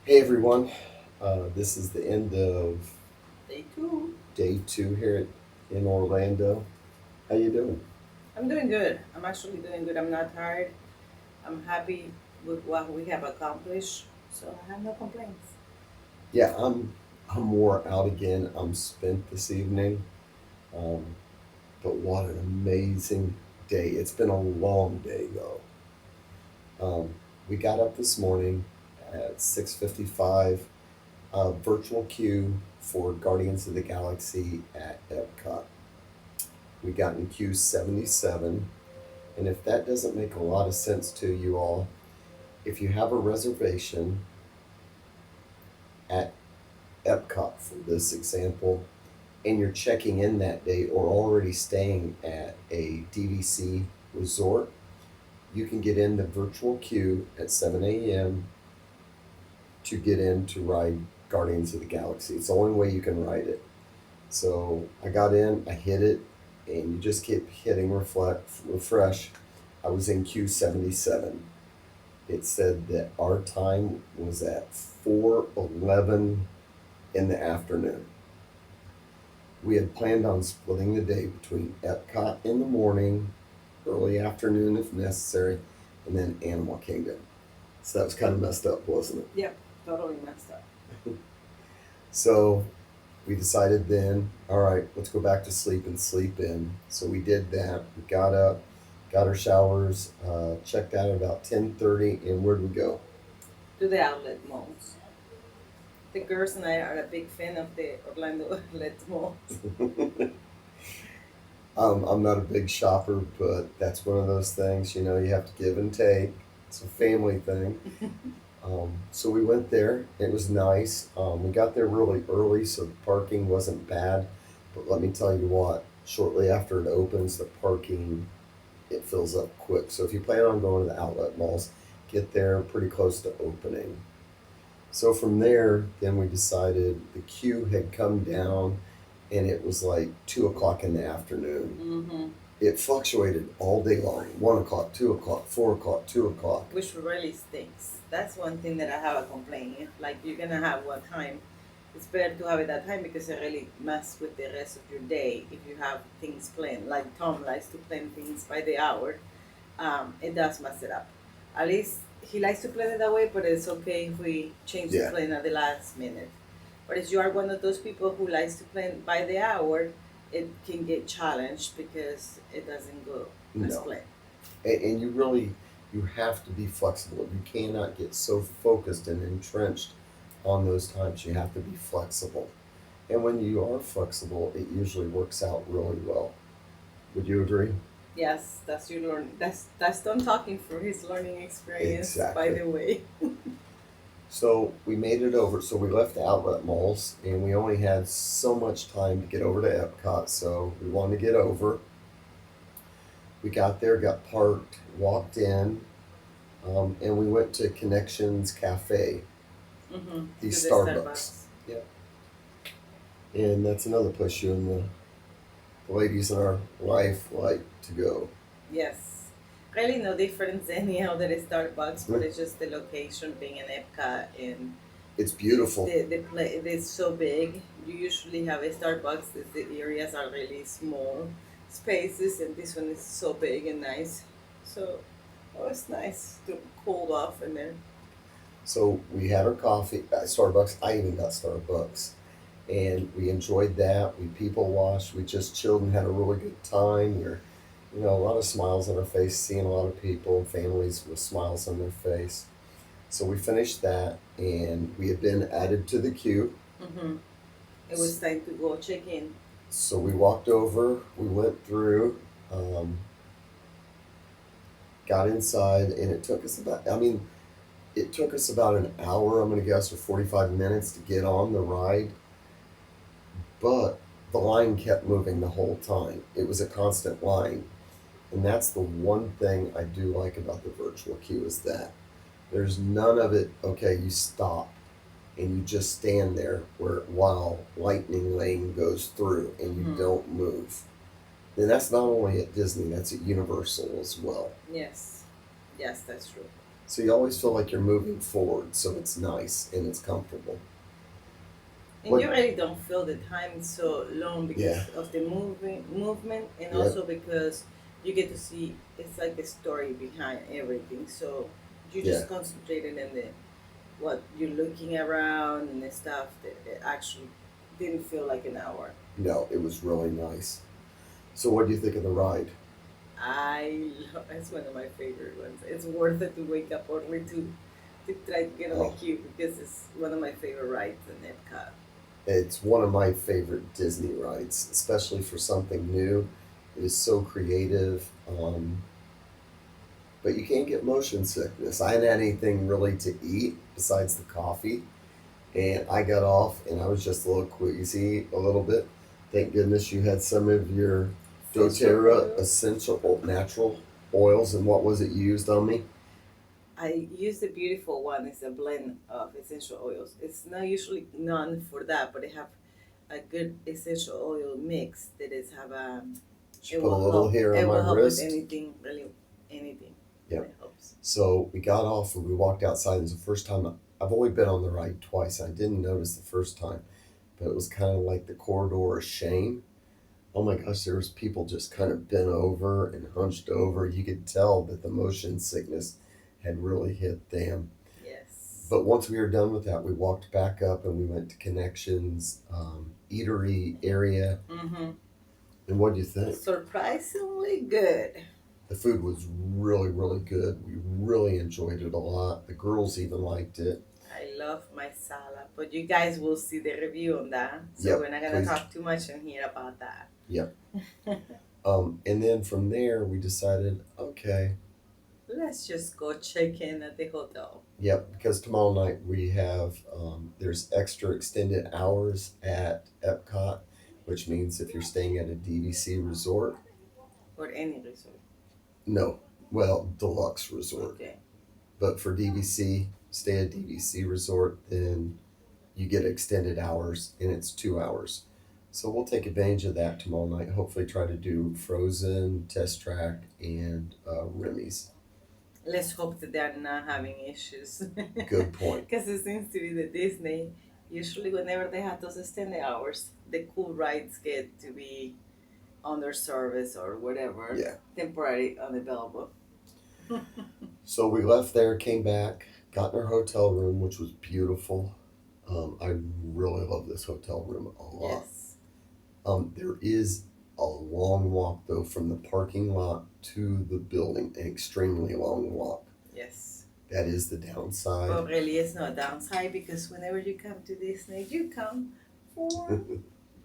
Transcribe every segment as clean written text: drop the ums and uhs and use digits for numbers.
Hey everyone, this is the end of Day two. day two here in Orlando. How you doing? I'm doing good. I'm actually doing good. I'm not tired. I'm happy with what we have accomplished. So I have no complaints. Yeah, I'm wore out again. I'm spent this evening, um, but what an amazing day! It's been a long day though. We got up this morning at 6:55. Virtual queue for Guardians of the Galaxy at Epcot. We got in queue 77, and if that doesn't make a lot of sense to you all, if you have a reservation at Epcot for this example, and you're checking in that day or already staying at a DVC resort, you can get in the virtual queue at 7 a.m. to get in to ride Guardians of the Galaxy. It's the only way you can ride it. So I got in, I hit it, and you just keep hitting refresh. I was in queue 77. It said that our time was at 4:11 in the afternoon. We had planned on splitting the day between Epcot in the morning, early afternoon if necessary, and then Animal Kingdom. So that was kind of messed up, wasn't Yep, totally messed up. it? So we decided then, all right, let's go back to sleep and sleep in. So we did that. We got up, got our showers, checked out at about 10:30, and where'd we go? To the outlet malls. The girls and I are a big fan of the Orlando outlet malls. I'm not a big shopper, but that's one of those things, you have to give and take. It's a family thing. So we went there. It was nice. We got there really early, so the parking wasn't bad. But let me tell you what, shortly after it opens, the parking it fills up quick. So if you plan on going to the outlet malls, get there pretty close to opening. So from there, then we decided the queue had come down, and it was like 2 o'clock in the afternoon. Mm-hmm. It fluctuated all day long: 1 o'clock, 2 o'clock, 4 o'clock, 2 o'clock. Which really stinks. That's one thing that I have a complaint. If like you're gonna have one time, it's better to have it that time because it really mess with the rest of your day if you have things planned. Like Tom likes to plan things by the hour. It does mess it up. At least he likes to plan it that way, but it's okay if we change the Yeah, plan at the last minute. But if you are one of those people who likes to plan by the hour, it can get challenged because it doesn't go as no. planned. And you have to be flexible. You cannot get so focused and entrenched on those times. You have to be flexible. And when you are flexible, it usually works out really well. Would you agree? Yes, that's your learn. That's Don talking for his learning experience. By Exactly. the way. So we made it over. So we left the outlet malls, and we only had so much time to get over to Epcot. So we wanted to get over. We got there, got parked, walked in, and we went to Connections Cafe, Mm-hmm. the To the Starbucks. Starbucks. Yeah, and that's another place you and the ladies in our life like to go. Yes. Really no difference than any other Starbucks, but it's just the location being in Epcot and It's beautiful. the play. It's so big. You usually have a Starbucks. The areas are really small spaces, and this one is so big and nice. So, oh, it's nice to cool off in there. So we had our coffee at Starbucks. I even got Starbucks, and we enjoyed that. We people watched. We just chilled and had a really good time. A lot of smiles on our face, seeing a lot of people, families with smiles on their face. So we finished that, and we had been added to the queue. Mm-hmm. It was time to go check in. So we walked over. We went through. Um, got inside, and it took us about. I mean, it took us about an hour, I'm going to guess, or 45 minutes to get on the ride, but the line kept moving the whole time. It was a constant line. And that's the one thing I do like about the virtual queue is that there's none of it, okay, you stop and you just stand there while lightning lane goes through and you Mm-hmm. don't move. And that's not only at Disney, that's at Universal as well. Yes. Yes, that's true. So you always feel like you're moving forward, so it's nice and it's comfortable. And What? you really don't feel the time so long Yeah. because of the movement, and Yep. also because you get to see it's like the story behind everything. So you Yeah. just concentrated in the what you're looking around and the stuff that it actually didn't feel like an hour. No, it was really nice. So what do you think of the ride? It's one of my favorite ones. It's worth it to wake up early to try to get on the Oh, queue because it's one of my favorite rides in Epcot. it's one of my favorite Disney rides, especially for something new. It is so creative, but you can't get motion sickness. I hadn't had anything really to eat besides the coffee, and I got off and I was just a little queasy a little bit. Thank goodness you had some of your Essential doTERRA oils. essential natural oils, and what was it you used on me? I use the beautiful one. It's a blend of essential oils. It's not usually known for that, but they have a good essential oil mix that is have a. Just put a little here on It my will help with wrist. anything really, anything. Yep. It helps. So we got off and we walked outside. It was the first time I've only been on the ride twice. I didn't notice the first time, but it was kind of like the corridor of shame. Oh my gosh, there was people just kind of bent over and hunched over. You could tell that the motion sickness had really hit them. Yes. But once we were done with that, we walked back up and we went to Connections eatery area. Mm-hmm. And what do you think? Surprisingly good. The food was really, really good. We really enjoyed it a lot. The girls even liked it. I love my salad, but you guys will see the review on that, so Yep, we're not gonna please. talk too much in here about that. Yep. And then from there, we decided, okay, Let's just go check in at the hotel. yep, because tomorrow night we have, there's extra extended hours at Epcot, which means if you're staying at a DVC resort, Or any resort. no, well, deluxe resort, Okay. but for DVC, stay at DVC resort, then you get extended hours and it's 2 hours. So we'll take advantage of that tomorrow night. Hopefully, try to do Frozen, Test Track, and Remy's. Let's hope that they're not having issues. Good point. Because it seems to be the Disney. Usually, whenever they have those extended hours, the cool rides get to be under service or whatever, Yeah. temporarily unavailable. So we left there, came back, got in our hotel room, which was beautiful. I really love this hotel room a lot. Yes. There is a long walk though from the parking lot to the building, an extremely long walk. Yes. That is the downside. But really, it's no downside because whenever you come to Disney, you come for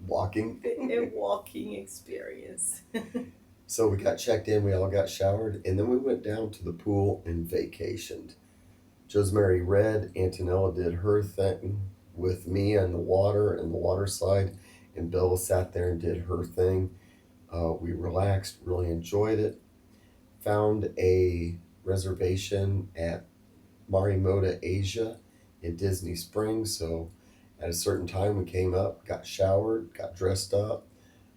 Walking. a walking experience. So we got checked in, we all got showered, and then we went down to the pool and vacationed. Josmary read, Antonella did her thing with me on the water and the water slide, and Bella sat there and did her thing. We relaxed, really enjoyed it. Found a reservation at Marimoto Asia in Disney Springs. So at a certain time, we came up, got showered, got dressed up,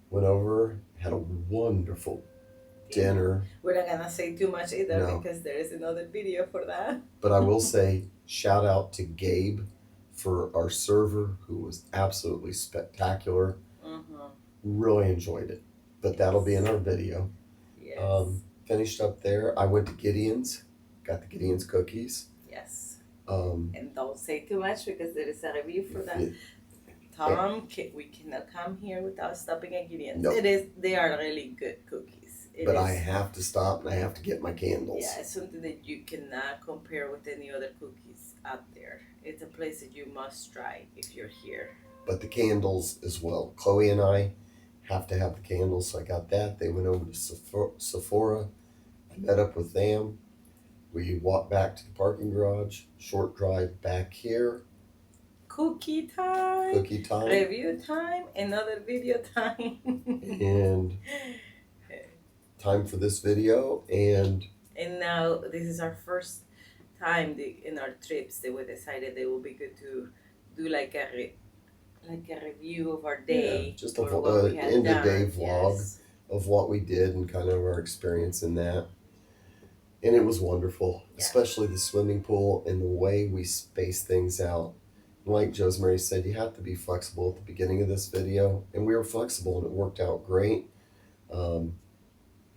went over, had a wonderful dinner. We're not gonna say too much either No. because there is another video for that. But I will say, shout out to Gabe for our server, who was absolutely spectacular. Mm-hmm. Really enjoyed it. But that'll be in our video. Yes. Finished up there. I went to Gideon's, got the Gideon's cookies. Yes. Um, And don't say too much because there is a review for that. it- Tom, we cannot come here without stopping at Gideon's. Nope. They are really good cookies. but I have to stop and I have to get my candles. Yeah, it's something that you cannot compare with any other cookies out there. It's a place that you must try if you're here. But the candles as well. Chloe and I have to have the candles, so I got that. They went over to Sephora. I met up with them. We walked back to the parking garage. Short drive back here. Cookie time. Cookie time. Review time. Another video time. And time for this video. And now this is our first time in our trips that we decided it would be good to do like a review of our day. Yeah, just a or what we had end of day done. vlog Yes. of what we did and kind of our experience in that. And it was wonderful, Yeah. especially the swimming pool and the way we space things out. Like Josmary said, you have to be flexible at the beginning of this video, and we were flexible and it worked out great. Um,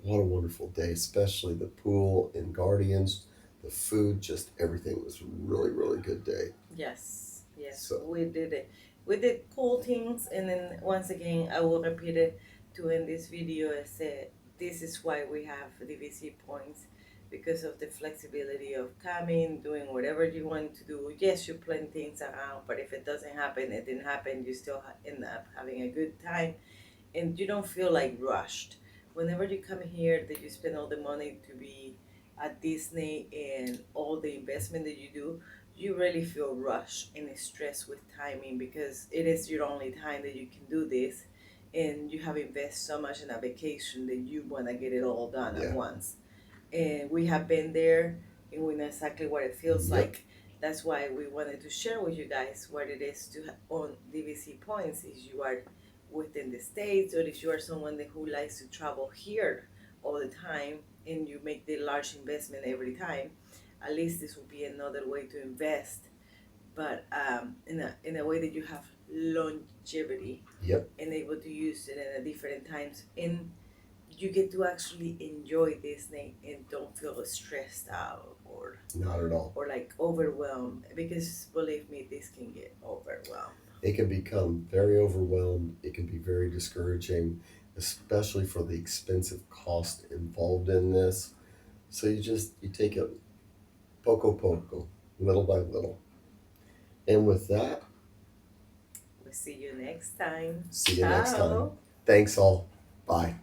what a wonderful day, especially the pool and Guardians, the food, just everything was really, really good day. Yes, yes, So, we did it. We did cool things, and then once again, I will repeat it to end this video. I said this is why we have DVC points, because of the flexibility of coming, doing whatever you want to do. Yes, you plan things around, but if it doesn't happen, it didn't happen. You still end up having a good time, and you don't feel like rushed. Whenever you come here, that you spend all the money to be at Disney and all the investment that you do, you really feel rushed and stressed with timing, because it is your only time that you can do this, and you have invested so much in a vacation that you want to get it all done at yeah. once. And we have been there, and we know exactly what it feels Yep. like. That's why we wanted to share with you guys what it is to own DVC points. If you are within the states, or if you are someone who likes to travel here all the time and you make the large investment every time, at least this will be another way to invest, but in a way that you have longevity Yep. and able to use it at different times, and you get to actually enjoy Disney and don't feel stressed out Not at all. or like overwhelmed, because believe me, this can get overwhelmed. It can become very overwhelmed. It can be very discouraging, especially for the expensive cost involved in this. So you take it poco poco, little by little. And with that, We'll see you next time. see you next time. Ciao. Thanks all. Bye.